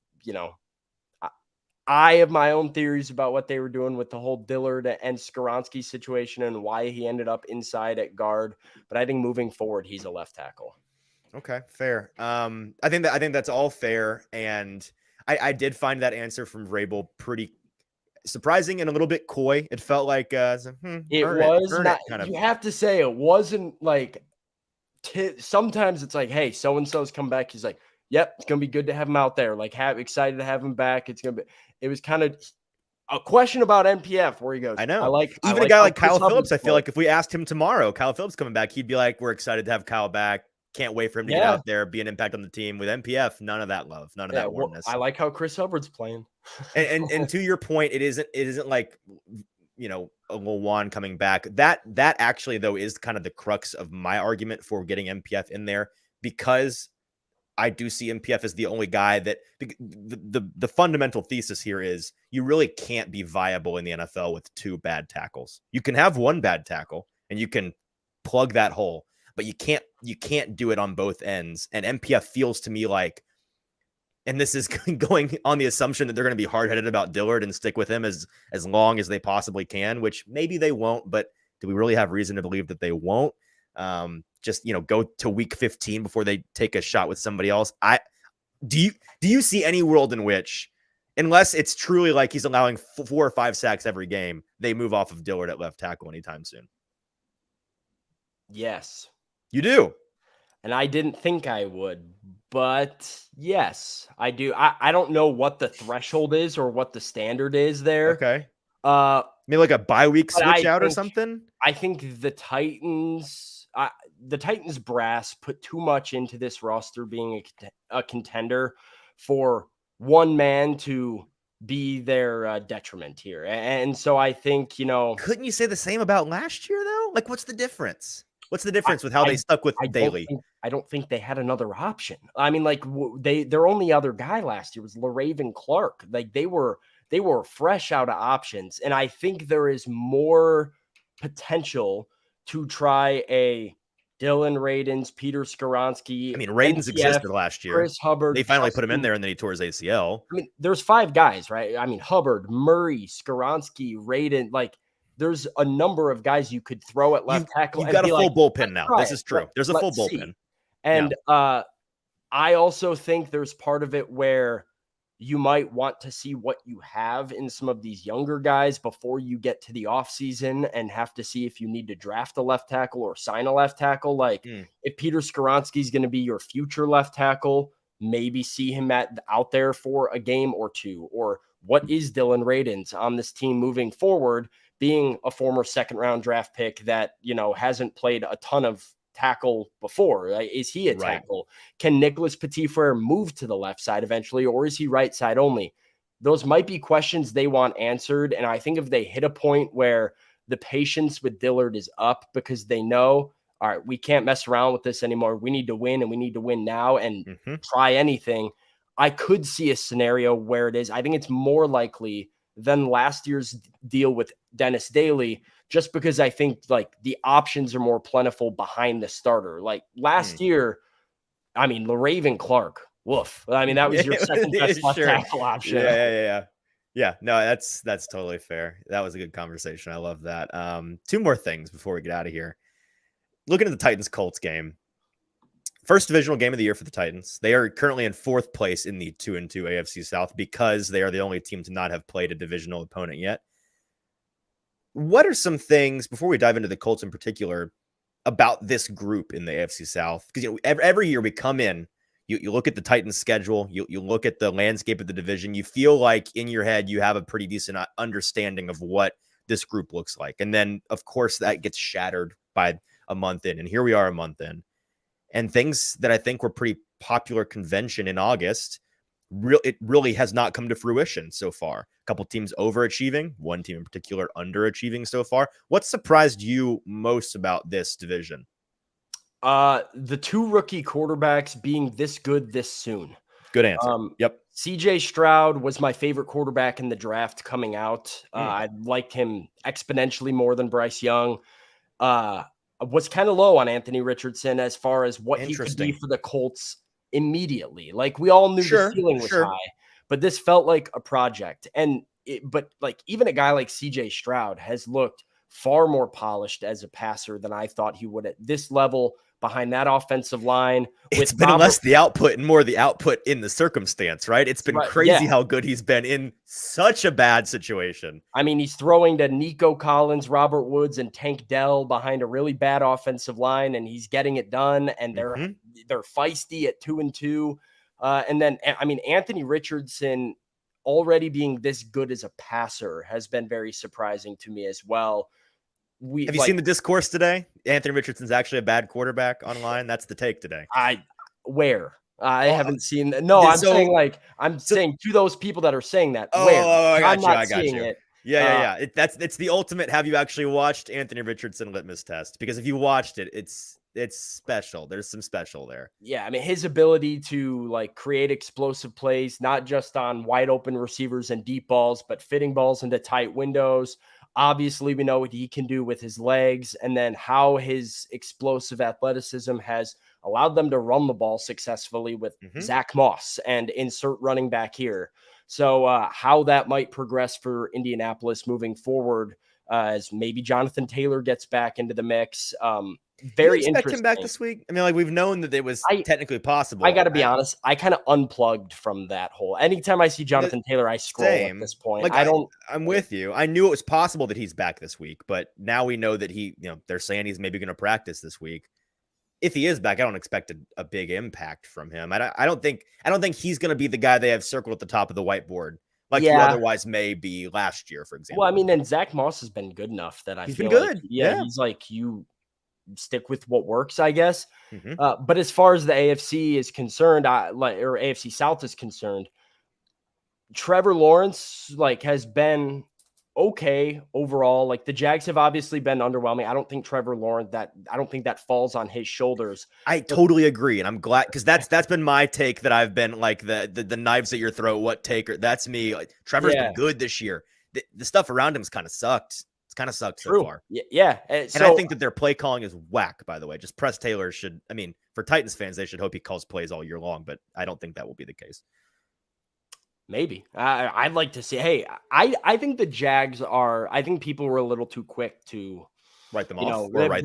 S3: I have my own theories about what they were doing with the whole Dillard and Skoronski situation and why he ended up inside at guard. But I think moving forward, he's a left tackle.
S1: Okay, fair. I think that's all fair. And I did find that answer from Vrabel pretty surprising and a little bit coy. It felt like
S3: it was
S1: earn
S3: not.
S1: it kind of.
S3: You have to say it wasn't like. Sometimes it's like, hey, so and so's come back. He's like, yep, it's gonna be good to have him out there. Like, excited to have him back. It's gonna be. It was kind of a question about NPF where he goes.
S1: I know.
S3: I
S1: Even
S3: like
S1: a guy
S3: how
S1: like
S3: Chris
S1: Kyle
S3: Hubbard's
S1: Phillips, I feel
S3: playing.
S1: like if we asked him tomorrow, Kyle Phillips coming back, he'd be like, "We're excited to have Kyle back. Can't wait for him to get out there, be an impact on the team." With NPF, none of that love, none of that warmness.
S3: I like how Chris Hubbard's playing.
S1: and to your point, it isn't like, you know, a Lewan coming back. That actually though is kind of the crux of my argument for getting MPF in there, because I do see MPF as the only guy that the fundamental thesis here is you really can't be viable in the NFL with 2 bad tackles. You can have 1 bad tackle and you can plug that hole, but you can't do it on both ends. And MPF feels to me like, and this is going on the assumption that they're going to be hard-headed about Dillard and stick with him as long as they possibly can, which maybe they won't, but do we really have reason to believe that they won't? Just, you know, go to week 15 before they take a shot with somebody else. Do you see any world in which, unless it's truly like he's allowing 4 or 5 sacks every game, they move off of Dillard at left tackle anytime soon?
S3: Yes.
S1: You do.
S3: And I didn't think I would, but yes, I do. I don't know what the threshold is or what the standard is there.
S1: Okay. Maybe like a bye week switch out or something.
S3: I think the Titans brass put too much into this roster being a contender for one man to be their detriment here. And so I think, you know,
S1: couldn't you say the same about last year though? Like, what's the difference? What's the difference with how they stuck with Daly?
S3: I don't think they had another option. I mean, like their only other guy last year was LaRaven Clark. Like they were fresh out of options. And I think there is more potential to try a Dylan Radins, Peter Skoronski.
S1: I mean, Radins existed last year.
S3: Chris Hubbard.
S1: They finally put him in there and then he tore his ACL.
S3: I mean, there's 5 guys, right? I mean, Hubbard, Murray, Skoronski, Radin, like there's a number of guys you could throw at left tackle.
S1: You've got a full bullpen now. This is true. There's a full bullpen.
S3: And I also think there's part of it where you might want to see what you have in some of these younger guys before you get to the offseason and have to see if you need to draft a left tackle or sign a left tackle. Like if Peter Skoronski is going to be your future left tackle, maybe see him out there for a game or 2. Or what is Dylan Radins on this team moving forward, being a former 2nd-round draft pick that, you know, hasn't played a ton of tackle before? Is he a tackle? Can Nicholas Petitfrere move to the left side eventually, or is he right side only? Those might be questions they want answered. And I think if they hit a point where the patience with Dillard is up because they know, all right, we can't mess around with this anymore. We need to win, and we need to win now and try anything. I could see a scenario where it is. I think it's more likely than last year's deal with Dennis Daly, just because I think like the options are more plentiful behind the starter. Like last year, I mean, LaRaven Clark, woof. I mean, that was your second best left tackle option.
S1: Yeah. No, that's totally fair. That was a good conversation. I love that. 2 more things before we get out of here. Looking at the Titans Colts game, first divisional game of the year for the Titans. They are currently in 4th place in the 2-2 AFC South because they are the only team to not have played a divisional opponent yet. What are some things, before we dive into the Colts in particular, about this group in the AFC South? Because, you know, every year we come in, you look at the Titans schedule, you look at the landscape of the division, you feel like in your head you have a pretty decent understanding of what this group looks like. And then, of course, that gets shattered by a month in. And here we are a month in. And things that I think were pretty popular convention in August, it really has not come to fruition so far. A couple teams overachieving, one team in particular underachieving so far. What surprised you most about this division?
S3: The 2 rookie quarterbacks being this good this soon.
S1: Good answer. Yep.
S3: CJ Stroud was my favorite quarterback in the draft coming out. I liked him exponentially more than Bryce Young. Was kind of low on Anthony Richardson as far as what he could be for the Colts immediately. Like we all knew the ceiling was high, but this felt like a project. But like even a guy like CJ Stroud has looked far more polished as a passer than I thought he would at this level behind that offensive line.
S1: It's been less the output and more the output in the circumstance, right? It's been crazy how good he's been in such a bad situation.
S3: I mean, he's throwing to Nico Collins, Robert Woods, and Tank Dell behind a really bad offensive line, and he's getting it done. And they're feisty at 2-2. And then, I mean, Anthony Richardson already being this good as a passer has been very surprising to me as well.
S1: Have you seen the discourse today? Anthony Richardson's actually a bad quarterback online. That's the take today.
S3: I haven't seen. No, I'm saying to those people that are saying that.
S1: I got you. It. Yeah. It's the ultimate. Have you actually watched Anthony Richardson litmus test? Because if you watched it, it's special. There's some special there.
S3: Yeah, I mean, his ability to like create explosive plays, not just on wide open receivers and deep balls, but fitting balls into tight windows. Obviously, we know what he can do with his legs, and then how his explosive athleticism has allowed them to run the ball successfully with Zach Moss and insert running back here. So how that might progress for Indianapolis moving forward as maybe Jonathan Taylor gets back into the mix. Very interesting.
S1: Expect him back this week? I mean, like, we've known that it was technically possible.
S3: I got to be honest. I kind of unplugged from that whole. Anytime I see Jonathan Taylor, I scroll at this point.
S1: Like, I'm with you. I knew it was possible that he's back this week, but now we know that they're saying he's maybe going to practice this week. If he is back, I don't expect a big impact from him. I don't think he's going to be the guy they have circled at the top of the whiteboard, like you otherwise may be last year, for example.
S3: Well, I mean, and Zach Moss has been good enough that
S1: he's been good.
S3: He's like, you stick with what works, I guess. But as far as the AFC is concerned, or AFC South is concerned, Trevor Lawrence has been okay overall. Like, the Jags have obviously been underwhelming. I don't think Trevor Lawrence I don't think that falls on his shoulders.
S1: I totally agree, and I'm glad, because that's been my take, that I've been like the knives at your throat. What take? That's me. Like, Trevor's been good this year. The stuff around him's kind of sucked. It's kind of sucked so far.
S3: Yeah.
S1: And I think that their play calling is whack, by the way. Just Press Taylor should, I mean, for Titans fans, they should hope he calls plays all year long, but I don't think that will be the case.
S3: Maybe. I'd like to see. Hey, I think the Jags I think people were a little too quick to
S1: write them off, or write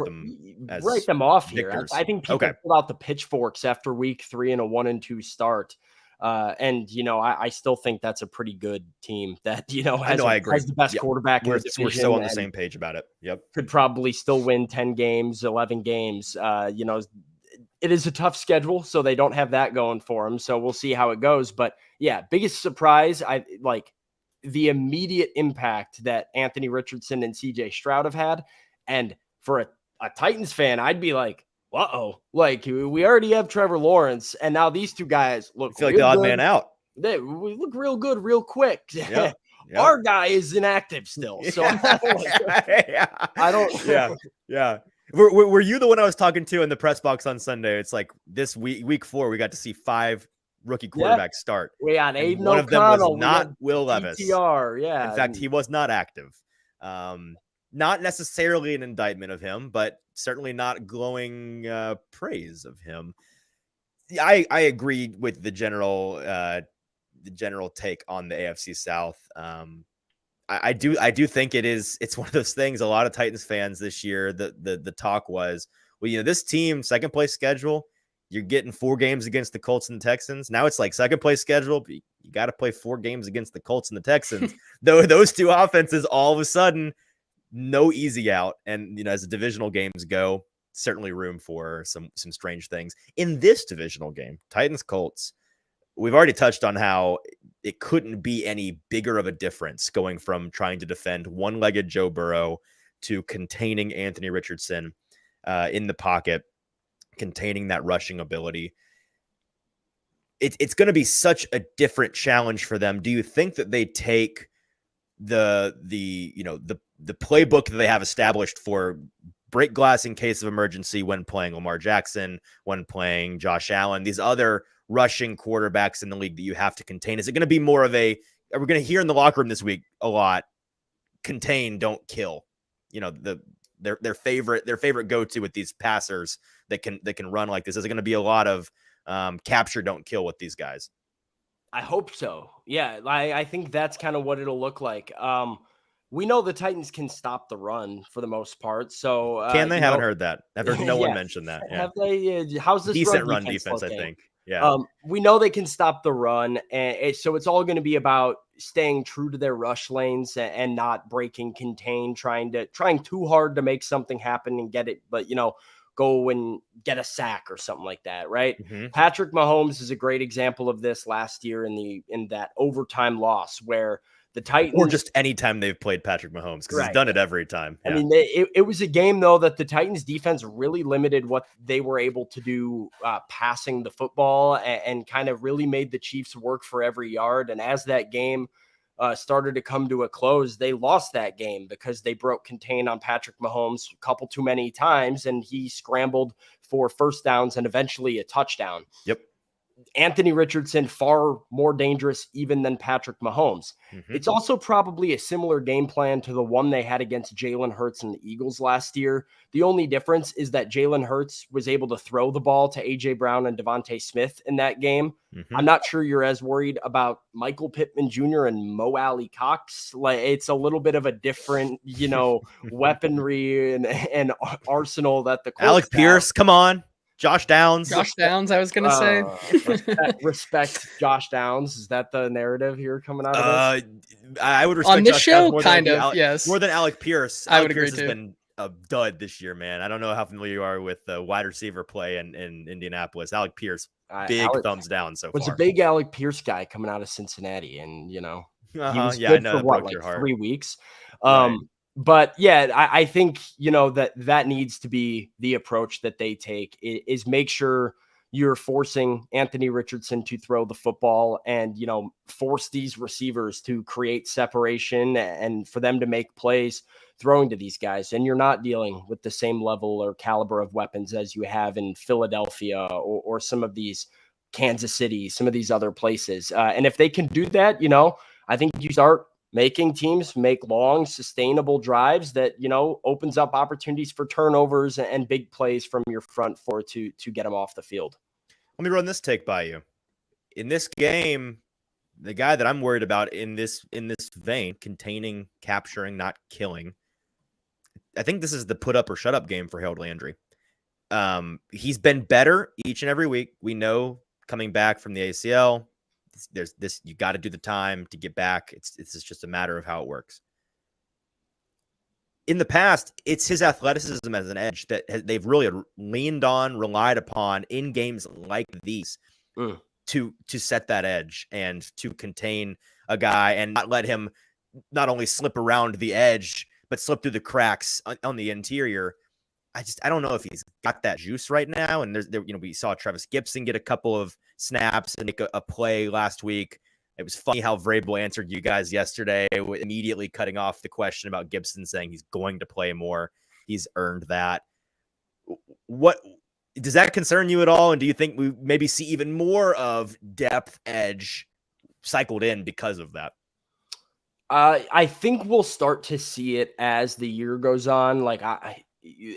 S1: them
S3: off
S1: victors.
S3: here. I think people pulled out the pitchforks after week 3 and a 1-2 start. And I still think that's a pretty good team that has the best quarterback in the division.
S1: We're so on the same page about it. Yep,
S3: could probably still win 10 games, 11 games. It is a tough schedule, so they don't have that going for them. So we'll see how it goes. But yeah, biggest surprise, I like the immediate impact that Anthony Richardson and CJ Stroud have had. And for a Titans fan, I'd be like, like, we already have Trevor Lawrence, and now these two guys look
S1: like the odd man out.
S3: We look real good real quick. Yep. Our guy is inactive still, so I don't.
S1: Yeah. Were you the one I was talking to in the press box on Sunday? It's like this week 4, we got to see 5 rookie quarterbacks start.
S3: We got Aiden
S1: one
S3: O'Connell.
S1: Of them was not Will Levis.
S3: Yeah.
S1: In fact, he was not active. Not necessarily an indictment of him, but certainly not glowing praise of him. I agree with the general take on the AFC South. I do think it's one of those things. A lot of Titans fans this year, the talk was, well, this team, second place schedule, you're getting 4 games against the Colts and the Texans. Now it's like second place schedule, but you got to play 4 games against the Colts and the Texans. Though those two offenses, all of a sudden, no easy out. And as the divisional games go, certainly room for some strange things in this divisional game. Titans Colts. We've already touched on how it couldn't be any bigger of a difference going from trying to defend one-legged Joe Burrow to containing Anthony Richardson in the pocket, containing that rushing ability. It's going to be such a different challenge for them. Do you think that they take the playbook that they have established for break glass in case of emergency when playing Lamar Jackson, when playing Josh Allen, these other rushing quarterbacks in the league that you have to contain? Is it going to be more of we're going to hear in the locker room this week a lot, contain, don't kill, their favorite go-to with these passers that can run like this? Is it going to be a lot of capture, don't kill with these guys?
S3: I hope so. Yeah. I think that's kind of what it'll look like. we know the Titans can stop the run for the most part. So
S1: can they? Haven't heard that. I've heard no one
S3: yeah.
S1: mention that. Yeah.
S3: Have they? How's this
S1: decent
S3: run defense
S1: I
S3: looking?
S1: think. Yeah.
S3: We know they can stop the run, and so it's all going to be about staying true to their rush lanes and not breaking contain, trying too hard to make something happen and get it, but go and get a sack or something like that, right?
S1: Mm-hmm.
S3: Patrick Mahomes is a great example of this last year in that overtime loss where the Titans,
S1: or just any time they've played Patrick Mahomes, because he's done it every time.
S3: Yeah. I mean, it was a game, though, that the Titans defense really limited what they were able to do passing the football and kind of really made the Chiefs work for every yard. And as that game started to come to a close, they lost that game because they broke contain on Patrick Mahomes a couple too many times, and he scrambled for first downs and eventually a touchdown.
S1: Yep.
S3: Anthony Richardson, far more dangerous even than Patrick Mahomes. Mm-hmm. It's also probably a similar game plan to the one they had against Jalen Hurts and the Eagles last year. The only difference is that Jalen Hurts was able to throw the ball to A.J. Brown and Devontae Smith in that game. Mm-hmm. I'm not sure you're as worried about Michael Pittman Jr. and Mo Alley Cox. Like, it's a little bit of a different, weaponry and arsenal that the Colts
S1: Alec Pierce, come on. Josh Downs,
S2: I was going to say.
S3: Respect Josh Downs. Is that the narrative here coming out of this?
S1: I would respect
S2: on this
S1: Josh
S2: show,
S1: more
S2: kind
S1: than
S2: of, yes.
S1: More than Alec Pierce.
S2: I would
S1: Pierce
S2: agree,
S1: has
S2: too.
S1: been a dud this year, man. I don't know how familiar you are with the wide receiver play in Indianapolis. Alec Pierce, big thumbs down so far.
S3: Was a big Alec Pierce guy coming out of Cincinnati, and, he was
S1: yeah,
S3: good
S1: I know,
S3: for what, like 3 weeks? Right. But yeah, I think, that needs to be the approach that they take is make sure you're forcing Anthony Richardson to throw the football and, force these receivers to create separation and for them to make plays throwing to these guys. And you're not dealing with the same level or caliber of weapons as you have in Philadelphia or some of these Kansas City, some of these other places. And if they can do that, I think you start making teams make long, sustainable drives that, opens up opportunities for turnovers and big plays from your front four to get them off the field.
S1: Let me run this take by you. In this game, the guy that I'm worried about in this vein, containing, capturing, not killing, I think this is the put up or shut up game for Harold Landry. He's been better each and every week. We know coming back from the ACL, there's this, you got to do the time to get back. It's just a matter of how it works. In the past, it's his athleticism as an edge that they've really leaned on, relied upon in games like these to set that edge and to contain a guy and not let him not only slip around the edge, but slip through the cracks on the interior. I don't know if he's got that juice right now. And we saw Travis Gibson get a couple of snaps and make a play last week. It was funny how Vrabel answered you guys yesterday, immediately cutting off the question about Gibson, saying he's going to play more. He's earned that. What does that concern you at all? And do you think we maybe see even more of depth edge cycled in because of that?
S3: I think we'll start to see it as the year goes on. Like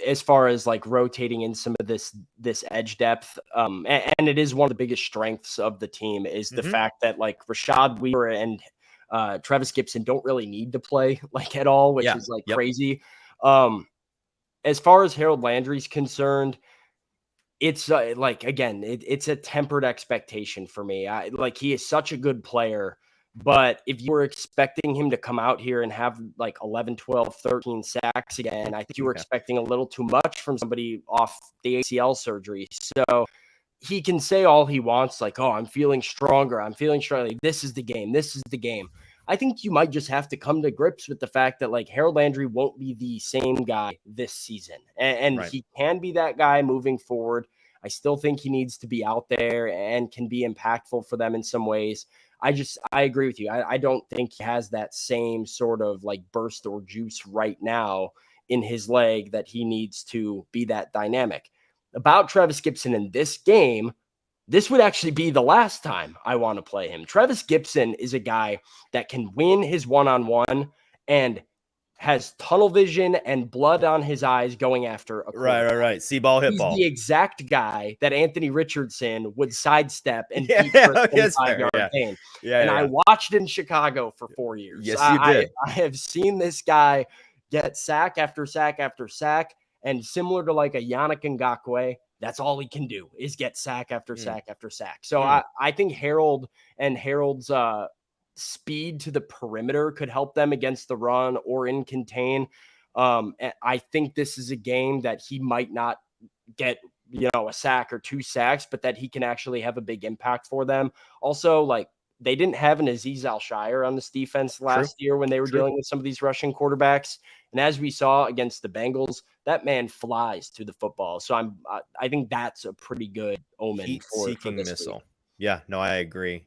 S3: as far as like rotating in some of this edge depth. And it is one of the biggest strengths of the team is the fact that like Rashad Weaver and Travis Gibson don't really need to play like at all, which is like crazy. As far as Harold Landry's concerned, it's like, again, it's a tempered expectation for me. He is such a good player. But if you were expecting him to come out here and have like 11, 12, 13 sacks again, I think you were expecting a little too much from somebody off the ACL surgery. So he can say all he wants, like, oh, I'm feeling stronger. This is the game. This is the game. I think you might just have to come to grips with the fact that like Harold Landry won't be the same guy this season. And he can be that guy moving forward. I still think he needs to be out there and can be impactful for them in some ways. I agree with you. I don't think he has that same sort of like burst or juice right now in his leg that he needs to be that dynamic. About Travis Gibson in this game, this would actually be the last time I want to play him. Travis Gibson is a guy that can win his one-on-one and has tunnel vision and blood on his eyes going after a quarterback.
S1: Right. See ball, hit
S3: He's
S1: ball.
S3: the exact guy that Anthony Richardson would sidestep and beat
S1: yeah,
S3: for a
S1: that's
S3: 25-yard gain.
S1: Yeah,
S3: and I watched in Chicago for 4 years.
S1: Yes, you did.
S3: I have seen this guy get sack after sack after sack, and similar to like a Yannick Ngakoue, that's all he can do is get sack after sack after sack. So I think Harold's speed to the perimeter could help them against the run or in contain. I think this is a game that he might not get, a sack or 2 sacks, but that he can actually have a big impact for them. Also, like, they didn't have an Azeez Al-Shire on this defense last year when they were dealing with some of these rushing quarterbacks. And as we saw against the Bengals, that man flies to the football. So I think that's a pretty good omen for this
S1: missile.
S3: week.
S1: Yeah, no, I agree.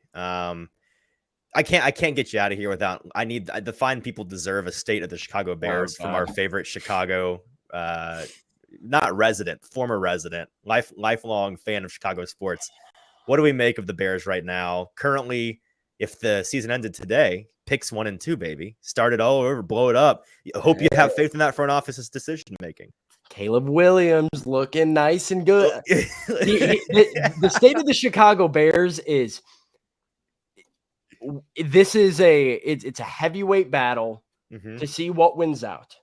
S1: I can't get you out of here without. The fine people deserve a state of the Chicago Bears from our favorite Chicago, not resident, former resident, lifelong fan of Chicago sports. What do we make of the Bears right now? Currently, if the season ended today, picks 1 and 2, baby. Start it all over, blow it up. I hope you have faith in that front office's decision making.
S3: Caleb Williams looking nice and good. The state of the Chicago Bears is it's a heavyweight battle to see what wins out.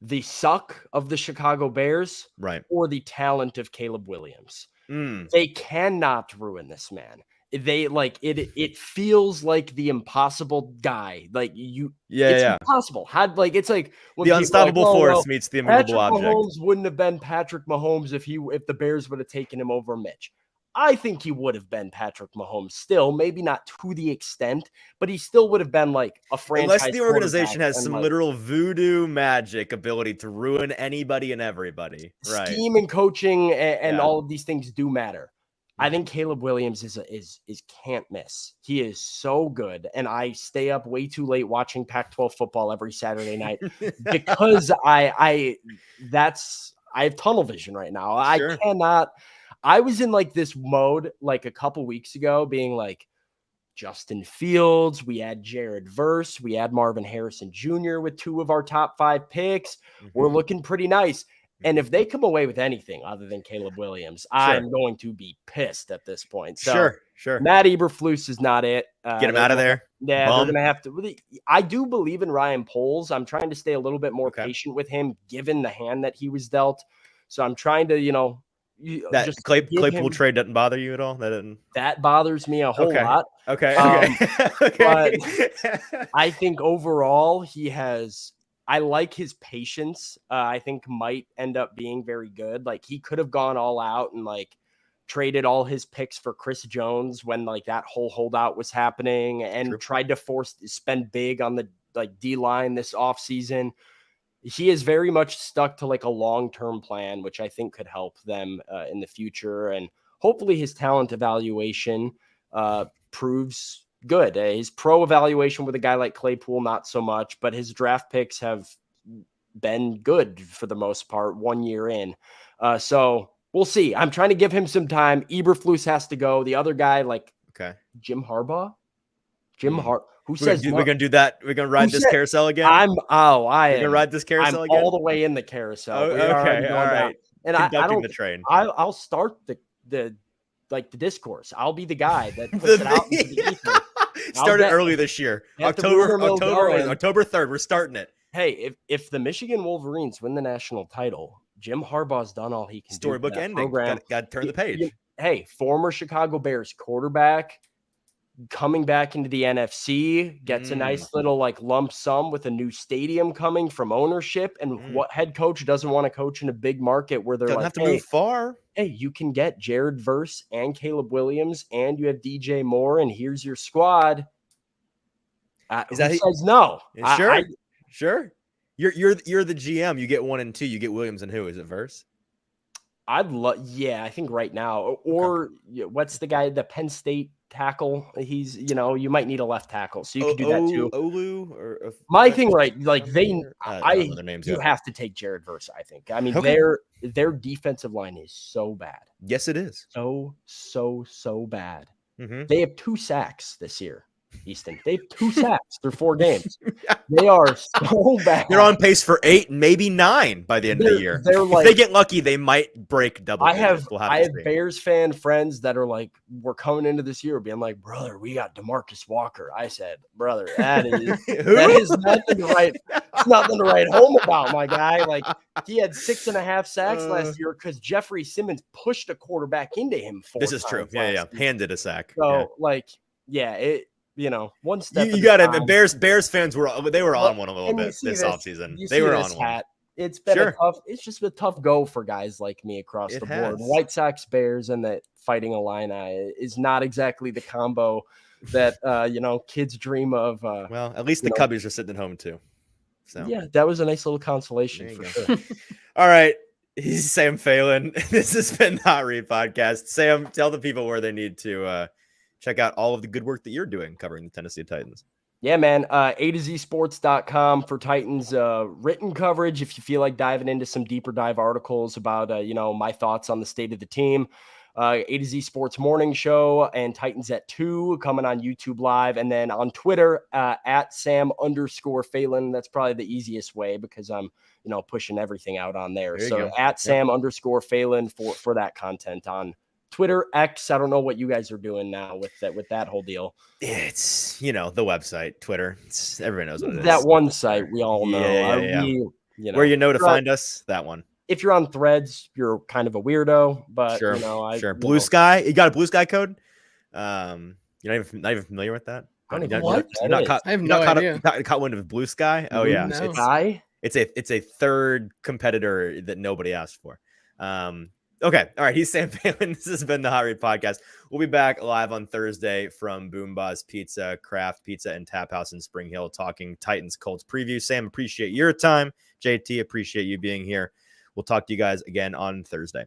S3: The suck of the Chicago Bears, or the talent of Caleb Williams. They cannot ruin this man. They it feels like the impossible guy. It's impossible. It's like
S1: when the unstoppable force meets the immovable object.
S3: Mahomes wouldn't have been Patrick Mahomes if the Bears would have taken him over Mitch. I think he would have been Patrick Mahomes still, maybe not to the extent, but he still would have been like a franchise.
S1: Unless the organization has some literal voodoo magic ability to ruin anybody and everybody. Right.
S3: Scheme and coaching and all of these things do matter. I think Caleb Williams is can't miss. He is so good, and I stay up way too late watching Pac-12 football every Saturday night because I have tunnel vision right now. I cannot. I was in like this mode like a couple weeks ago, being like Justin Fields. We had Jared Verse. We had Marvin Harrison Jr. with 2 of our top 5 picks. We're looking pretty nice. And if they come away with anything other than Caleb Williams, I'm going to be pissed at this point. So
S1: sure.
S3: Matt Eberflus is not it.
S1: Get him out of there.
S3: Yeah, they're going to have to. I do believe in Ryan Poles. I'm trying to stay a little bit more patient with him, given the hand that he was dealt. So I'm trying to,
S1: that just Claypool trade doesn't bother you at all?
S3: That bothers me a whole lot.
S1: Okay.
S3: But I think overall I like his patience. I think might end up being very good. Like, he could have gone all out and like traded all his picks for Chris Jones when like that whole holdout was happening, and tried to spend big on the D line this offseason. He is very much stuck to like a long-term plan, which I think could help them in the future. And hopefully his talent evaluation proves good. His pro evaluation with a guy like Claypool, not so much, but his draft picks have been good for the most part 1 year in. So we'll see. I'm trying to give him some time. Eberflus has to go. The other guy, Jim Harbaugh. Who says
S1: we're gonna do that? We're gonna ride this carousel again.
S3: We're gonna
S1: ride this carousel again.
S3: All the way in the carousel.
S1: Oh, okay, all right.
S3: And
S1: Conducting the train.
S3: I'll start the discourse. I'll be the guy that puts it out into the ether.
S1: Started early this year. October 3rd. We're starting it.
S3: Hey, if the Michigan Wolverines win the national title, Jim Harbaugh's done all he can do.
S1: Storybook ending. Got to turn the page.
S3: Hey, former Chicago Bears quarterback coming back into the NFC, gets a nice little lump sum with a new stadium coming from ownership. And what head coach doesn't want to coach in a big market where they're
S1: have to move far?
S3: Hey, you can get Jared Verse and Caleb Williams, and you have DJ Moore, and here's your squad. Says no?
S1: Sure. You're the GM. You get 1 and 2. You get Williams and who? Is it Verse?
S3: I'd love. Yeah, I think right now. Or what's the guy? The Penn State tackle. He's you might need a left tackle, so you could do that too.
S1: Olu or
S3: my thing, right? Like you
S1: yet.
S3: have to take Jared Verse. I think. I mean, their defensive line is so bad.
S1: Yes, it is.
S3: So bad.
S1: Mm-hmm.
S3: They have 2 sacks this year. Easton. They have 2 sacks through 4 games. They are so bad.
S1: They're on pace for 8, maybe 9 by the end of the year. If they get lucky, they might break double digits.
S3: I have Bears fan friends that are like, we're coming into this year being like, brother, we got DeMarcus Walker. I said, brother, that is nothing to write. It's nothing to write home about, my guy. Like, he had 6.5 sacks last year because Jeffrey Simmons pushed a quarterback into him 4 times.
S1: This is true. Yeah. Handed a sack.
S3: So, one step.
S1: You got it. Bears fans were on one a little bit this offseason. They were on one.
S3: It's been it's just a tough go for guys like me across the board. White Sox, Bears, and that Fighting Illini is not exactly the combo that kids dream of.
S1: Well, at least the Cubbies are sitting at home too. So
S3: yeah, that was a nice little consolation for sure.
S1: All right. He's Sam Phalen. This has been the Hot Read Podcast. Sam, tell the people where they need to check out all of the good work that you're doing covering the Tennessee Titans.
S3: Yeah, man. AtoZsports.com for Titans written coverage. If you feel like diving into some deeper dive articles about, my thoughts on the state of the team. AtoZ Sports Morning Show and Titans at 2 coming on YouTube Live. And then on Twitter at Sam_Phalen. That's probably the easiest way because I'm, pushing everything out on there. So at Sam_Phalen for that content on Twitter, X. I don't know what you guys are doing now with that whole deal.
S1: It's the website, Twitter. Everybody knows what it is.
S3: That one site we all know.
S1: Yeah. Where to find us, that one.
S3: If you're on Threads, you're kind of a weirdo. But
S1: sure. Blue Sky. You got a Blue Sky code? You're not even familiar with that.
S2: I have no idea.
S1: Caught wind of Blue Sky. Oh yeah,
S3: no.
S1: It's a third competitor that nobody asked for. Okay. All right. He's Sam Phalen. This has been the Hot Read Podcast. We'll be back live on Thursday from Boom Buzz Pizza, Craft Pizza, and Tap House in Spring Hill talking Titans Colts preview. Sam, appreciate your time. JT, appreciate you being here. We'll talk to you guys again on Thursday.